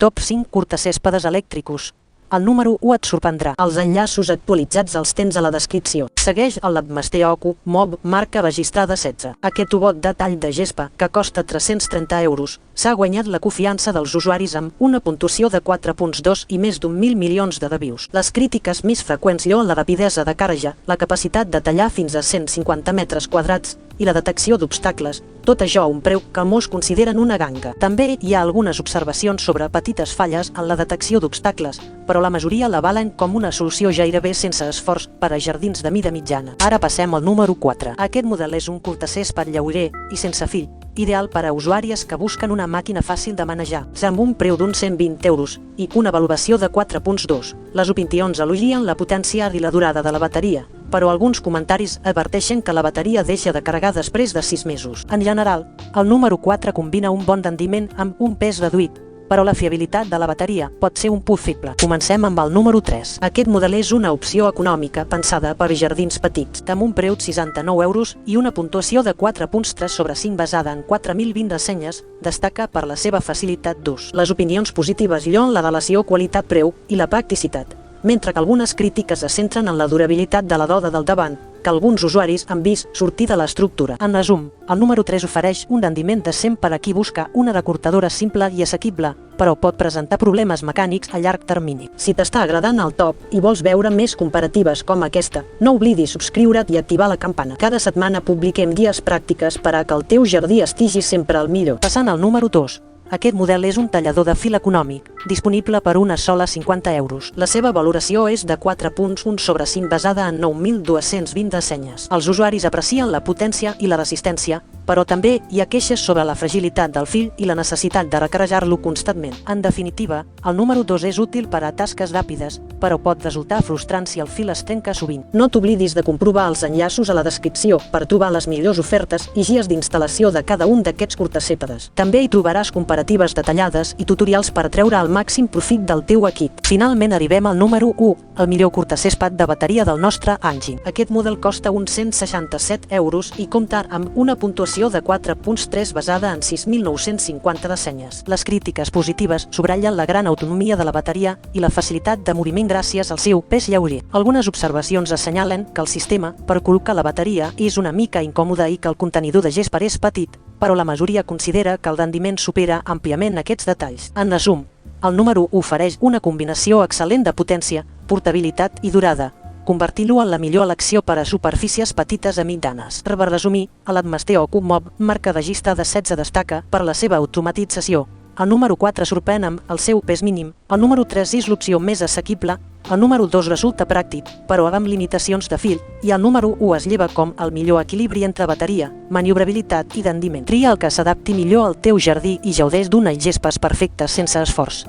Top 5 curtacèspedes elèctricos. El número 1 et sorprendrà. Els enllaços actualitzats els tens a la descripció. Segueix el Ladmaster Oku Mob marca registrada 16. Aquest ubot de tall de gespa, que costa 330 €, s'ha guanyat la confiança dels usuaris amb una puntuació de 4.2 i més d'1.000 milions de reviews. Les crítiques més freqüents lloen la rapidesa de càrrega, la capacitat de tallar fins a 150 metres quadrats i la detecció d'obstacles, tot això a un preu que molts consideren una ganga. També hi ha algunes observacions sobre petites falles en la detecció d'obstacles, però la majoria la valen com una solució gairebé sense esforç per a jardins de mida mitjana. Ara passem al número 4. Aquest model és un curtacèsped lleuger i sense fil, ideal per a usuàries que busquen una màquina fàcil de manejar, amb un preu d'uns 120 € i una valoració de 4.2. Les opinions elogien la potència i la durada de la bateria, però alguns comentaris adverteixen que la bateria deixa de carregar després de 6 mesos. En general, el número 4 combina un bon rendiment amb un pes reduït, però la fiabilitat de la bateria pot ser un punt feble. Comencem amb el número 3. Aquest model és una opció econòmica pensada per jardins petits, amb un preu de 69 € i una puntuació de 4.3 sobre 5 basada en 4.020 ressenyes, destaca per la seva facilitat d'ús. Les opinions positives lloen la relació qualitat-preu i la practicitat, mentre que algunes crítiques es centren en la durabilitat de la roda del davant, que alguns usuaris han vist sortir de l'estructura. En resum, el número 3 ofereix un rendiment decent per a qui busca una recortadora simple i assequible, però pot presentar problemes mecànics a llarg termini. Si t'està agradant el top i vols veure més comparatives com aquesta, no oblidis subscriure't i activar la campana. Cada setmana publiquem guies pràctiques per a que el teu jardí estigui sempre al millor. Passant al número 2. Aquest model és un tallador de fil econòmic, disponible per una sola 50 €. La seva valoració és de 4.1 sobre 5 basada en 9.220 ressenyes. Els usuaris aprecien la potència i la resistència, però també hi ha queixes sobre la fragilitat del fil i la necessitat de recarregar-lo constantment. En definitiva, el número 2 és útil per a tasques ràpides, però pot resultar frustrant si el fil es trenca sovint. No t'oblidis de comprovar els enllaços a la descripció per trobar les millors ofertes i guies d'instal·lació de cada un d'aquests curtacèpedes. També hi trobaràs comparatives detallades i tutorials per treure el màxim profit del teu equip. Finalment arribem al número 1, el millor curtacèsped de bateria del nostre engine. Aquest model costa uns 167 € i compta amb una puntuació de 4.3 basada en 6.950 ressenyes. Les crítiques positives subratllen la gran autonomia de la bateria i la facilitat de moviment gràcies al seu pes lleuger. Algunes observacions assenyalen que el sistema per col·locar la bateria és una mica incòmode i que el contenidor de gespa és petit, però la majoria considera que el rendiment supera àmpliament aquests detalls. En resum, el número 1 ofereix una combinació excel·lent de potència, portabilitat i durada, convertint-lo en la millor elecció per a superfícies petites a mitjanes. Per resumir, el Ladmaster Oku Mob marca registrada 16 destaca per la seva automatització. El número 4 sorprèn amb el seu pes mínim, el número 3 és l'opció més assequible, el número 2 resulta pràctic, però amb limitacions de fil, i el número 1 es lleva com el millor equilibri entre bateria, maniobrabilitat i rendiment. Tria el que s'adapti millor al teu jardí i gaudeix d'unes gespes perfectes sense esforç.